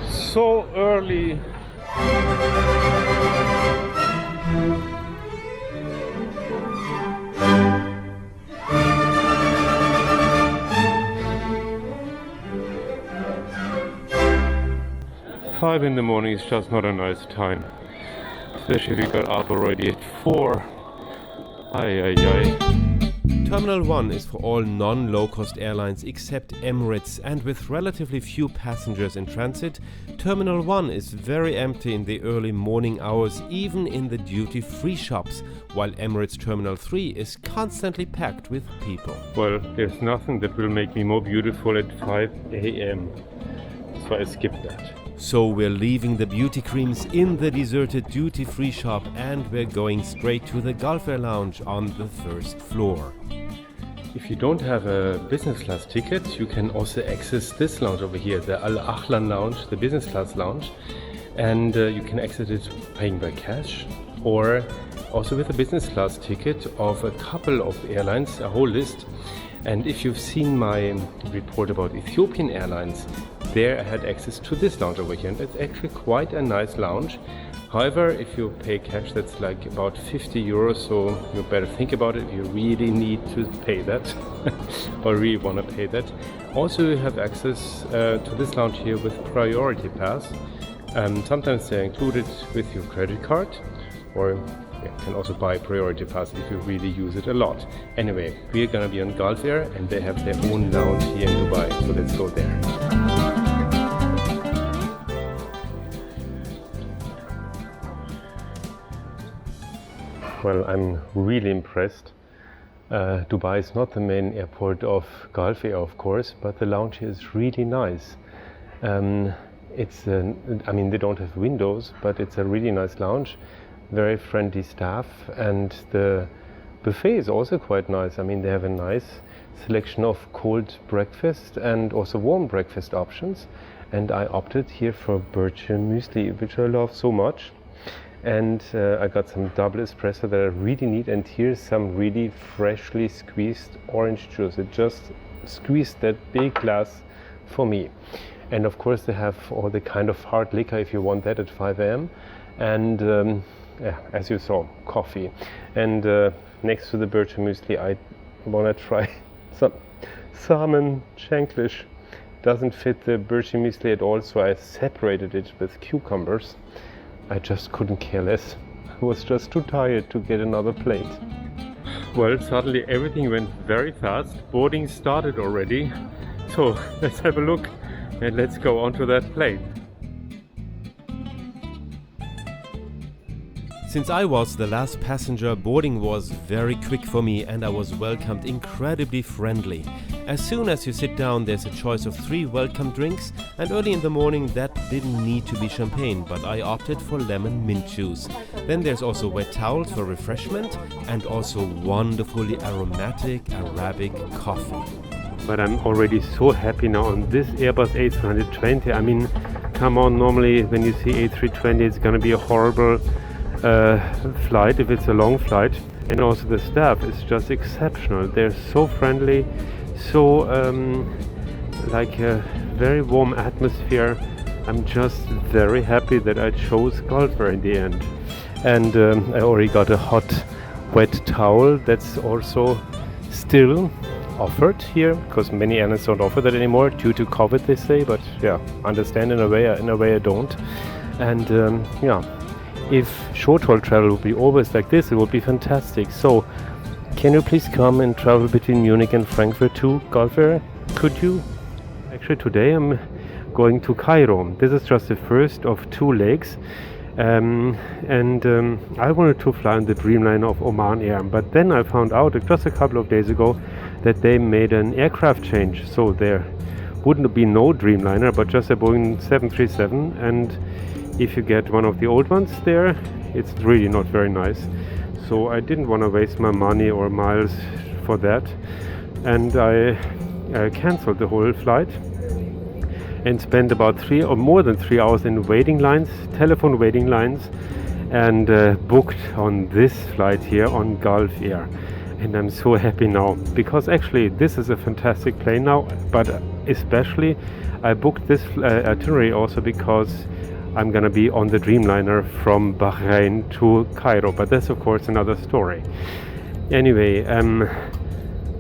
So early. Five in the morning is just not a nice time, especially if you got up already at 4. Ay, ay, ay. Terminal 1 is for all non-low-cost airlines except Emirates, and with relatively few passengers in transit, Terminal 1 is very empty in the early morning hours, even in the duty-free shops, while Emirates Terminal 3 is constantly packed with people. Well, there's nothing that will make me more beautiful at 5 a.m. So I skipped that. So we're leaving the beauty creams in the deserted duty-free shop and we're going straight to the Gulfair Lounge on the first floor. If you don't have a business class ticket, you can also access this lounge over here, the Ahlan lounge, the business class lounge. And you can access it paying by cash or also with a business class ticket of a couple of airlines, a whole list. And if you've seen my report about Ethiopian Airlines, there I had access to this lounge over here, and it's actually quite a nice lounge. However, if you pay cash, that's like about 50 euros, so you better think about it if you really need to pay that or really want to pay that. Also, you have access to this lounge here with Priority Pass. Sometimes they're included with your credit card, or you can also buy Priority Pass if you really use it a lot. Anyway, we're gonna be on Gulfair and they have their own lounge here in Dubai, so let's go there. Well, I'm really impressed. Dubai is not the main airport of Gulfair, of course, but the lounge here is really nice. I mean, they don't have windows, but it's a really nice lounge. Very friendly staff, and the buffet is also quite nice. I mean, they have a nice selection of cold breakfast and also warm breakfast options. And I opted here for bircher muesli, which I love so much. And I got some double espresso that I really need, and here's some really freshly squeezed orange juice. It just squeezed that big glass for me. And of course they have all the kind of hard liquor if you want that at 5 a.m. And yeah, as you saw, coffee. And next to the bircher muesli I want to try some salmon shanklish. Doesn't fit the bircher muesli at all, so I separated it with cucumbers. I just couldn't care less. I was just too tired to get another plate. Well, suddenly everything went very fast. Boarding started already. So let's have a look and let's go onto that plane. Since I was the last passenger, boarding was very quick for me and I was welcomed incredibly friendly. As soon as you sit down, there's a choice of 3 welcome drinks, and early in the morning that didn't need to be champagne, but I opted for lemon mint juice. Then there's also wet towels for refreshment and also wonderfully aromatic Arabic coffee. But I'm already so happy now on this Airbus A320. I mean, come on, normally when you see A320 it's gonna be a horrible flight if it's a long flight. And also the staff is just exceptional. They're so friendly, so like a very warm atmosphere. I'm just very happy that I chose Gulfair in the end. And I already got a hot wet towel that's also still offered here, because many airlines don't offer that anymore due to COVID, they say, but yeah, understand in a way I don't. And yeah, if short-haul travel would be always like this, it would be fantastic. So can you please come and travel between Munich and Frankfurt to Gulfair? Could you? Actually today I'm going to Cairo. This is just the first of 2 legs. I wanted to fly on the Dreamliner of Oman Air, but then I found out just a couple of days ago that they made an aircraft change, so there wouldn't be no Dreamliner but just a Boeing 737, and if you get one of the old ones there, it's really not very nice. So I didn't want to waste my money or miles for that, and I cancelled the whole flight and spent about 3 or more than 3 hours in waiting lines, telephone waiting lines, and booked on this flight here on Gulfair. and I'm so happy now, because actually this is a fantastic plane now, but especially I booked this itinerary also because I'm gonna be on the Dreamliner from Bahrain to Cairo, but that's of course another story. Anyway,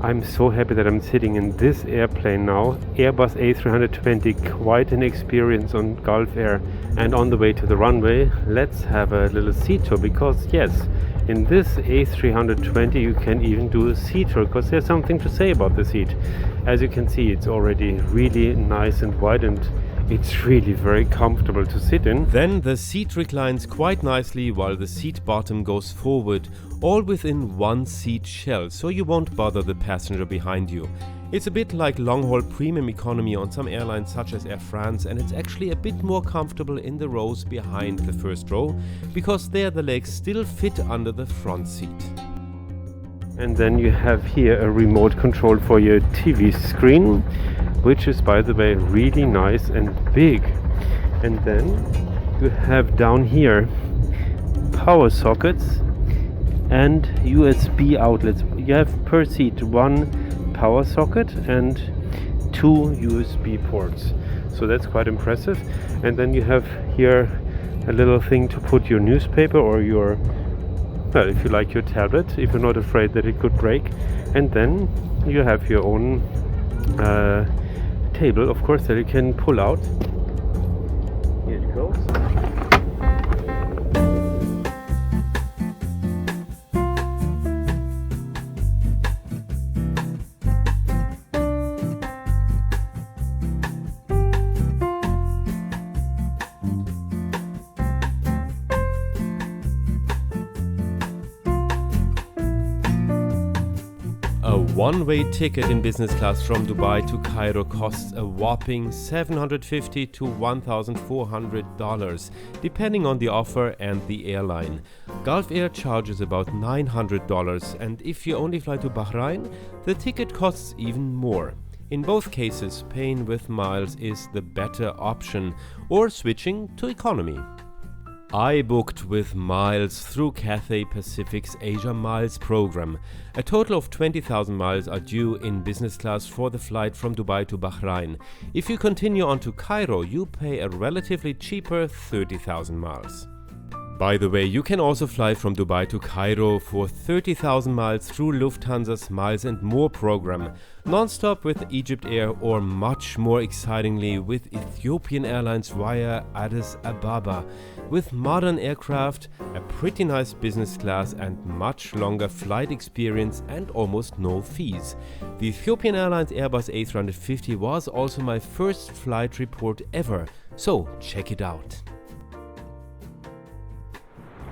I'm so happy that I'm sitting in this airplane now. Airbus A320, quite an experience on Gulf Air. And on the way to the runway, let's have a little seat tour, because yes, in this A320 you can even do a seat tour, because there's something to say about the seat. As you can see, it's already really nice and wide, and it's really very comfortable to sit in. Then the seat reclines quite nicely while the seat bottom goes forward, all within one seat shell, so you won't bother the passenger behind you. It's a bit like long-haul premium economy on some airlines such as Air France, and it's actually a bit more comfortable in the rows behind the first row, because there the legs still fit under the front seat. And then you have here a remote control for your TV screen, which is, by the way, really nice and big. And then you have down here power sockets and USB outlets. You have per seat one power socket and two USB ports, so that's quite impressive. And then you have here a little thing to put your newspaper or your, well, if you like, your tablet, if you're not afraid that it could break. And then you have your own table, of course, that you can pull out. Here it goes. A one-way ticket in business class from Dubai to Cairo costs a whopping $750 to $1,400, depending on the offer and the airline. Gulf Air charges about $900, and if you only fly to Bahrain, the ticket costs even more. In both cases, paying with miles is the better option, or switching to economy. I booked with miles through Cathay Pacific's Asia Miles program. A total of 20,000 miles are due in business class for the flight from Dubai to Bahrain. If you continue on to Cairo, you pay a relatively cheaper 30,000 miles. By the way, you can also fly from Dubai to Cairo for 30,000 miles through Lufthansa's Miles and More program, non-stop with Egypt Air, or much more excitingly with Ethiopian Airlines via Addis Ababa, with modern aircraft, a pretty nice business class and much longer flight experience and almost no fees. The Ethiopian Airlines Airbus A320 was also my first flight report ever, so check it out.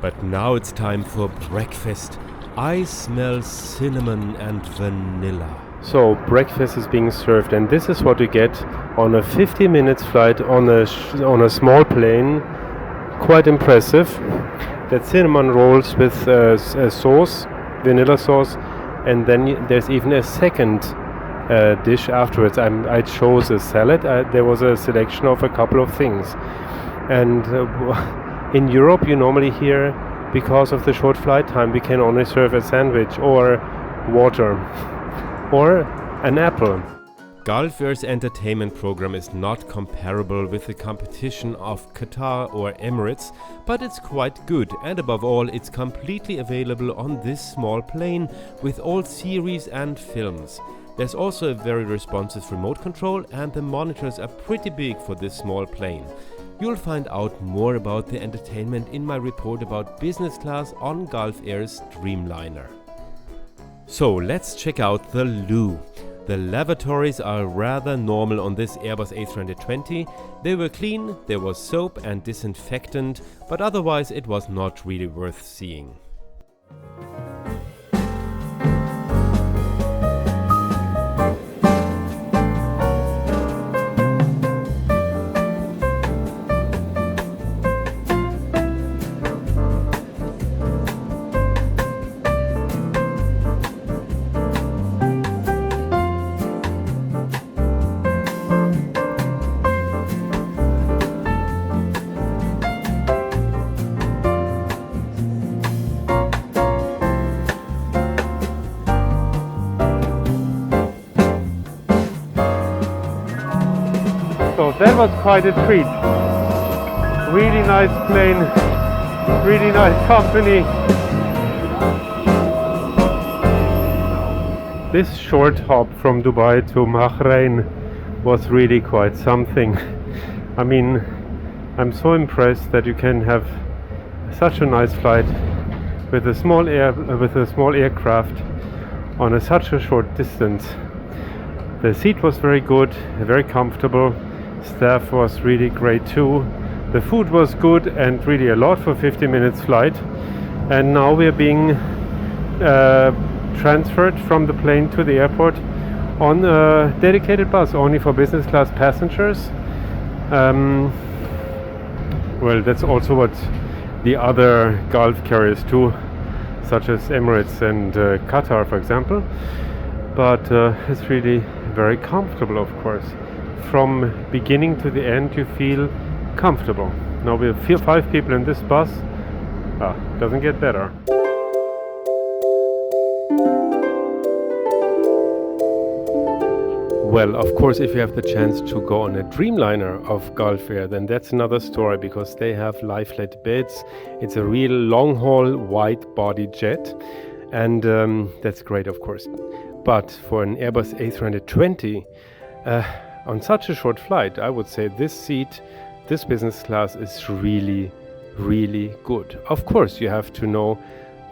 But now it's time for breakfast. I smell cinnamon and vanilla. So breakfast is being served, and this is what you get on a 50 minutes flight on a small plane. Quite impressive. That cinnamon rolls with a sauce, vanilla sauce, and then there's even a second dish afterwards. I chose a salad. There was a selection of a couple of things, and in Europe you normally hear, because of the short flight time, we can only serve a sandwich or water or an apple. Gulf Air's entertainment program is not comparable with the competition of Qatar or Emirates, but it's quite good, and above all, it's completely available on this small plane with all series and films. There's also a very responsive remote control, and the monitors are pretty big for this small plane. You'll find out more about the entertainment in my report about business class on Gulf Air's Dreamliner. So let's check out the loo. The lavatories are rather normal on this Airbus A320. They were clean, there was soap and disinfectant, but otherwise it was not really worth seeing. So that was quite a treat. Really nice plane, really nice company. This short hop from Dubai to Bahrain was really quite something. I mean, I'm so impressed that you can have such a nice flight with a small aircraft on such a short distance. The seat was very good, very comfortable. Staff was really great too. The food was good and really a lot for 50 minutes flight. And now we are being transferred from the plane to the airport on a dedicated bus only for business class passengers. Well, that's also what the other Gulf carriers do, such as Emirates and Qatar, for example. But it's really very comfortable, of course. From beginning to the end, you feel comfortable. Now we have 5 people in this bus. Doesn't get better. Well, of course, if you have the chance to go on a Dreamliner of Gulfair, then that's another story, because they have lie-flat beds. It's a real long-haul, wide-body jet, and that's great, of course. But for an Airbus A320, on such a short flight, I would say this seat, this business class, is really, really good. Of course, you have to know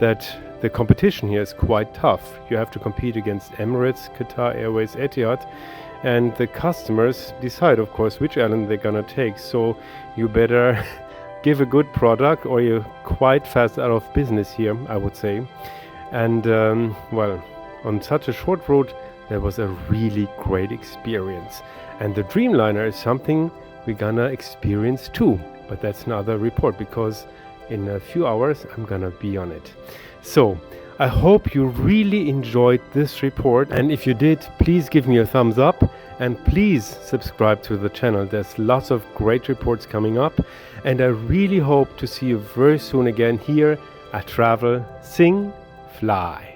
that the competition here is quite tough. You have to compete against Emirates, Qatar Airways, Etihad, and the customers decide, of course, which airline they're gonna take. So you better give a good product or you're quite fast out of business here, I would say. And well, on such a short route, that was a really great experience. And the Dreamliner is something we're gonna experience too, but that's another report, because in a few hours I'm gonna be on it. So I hope you really enjoyed this report, and if you did, please give me a thumbs up and please subscribe to the channel. There's lots of great reports coming up, and I really hope to see you very soon again here at Travel, Sing, Fly.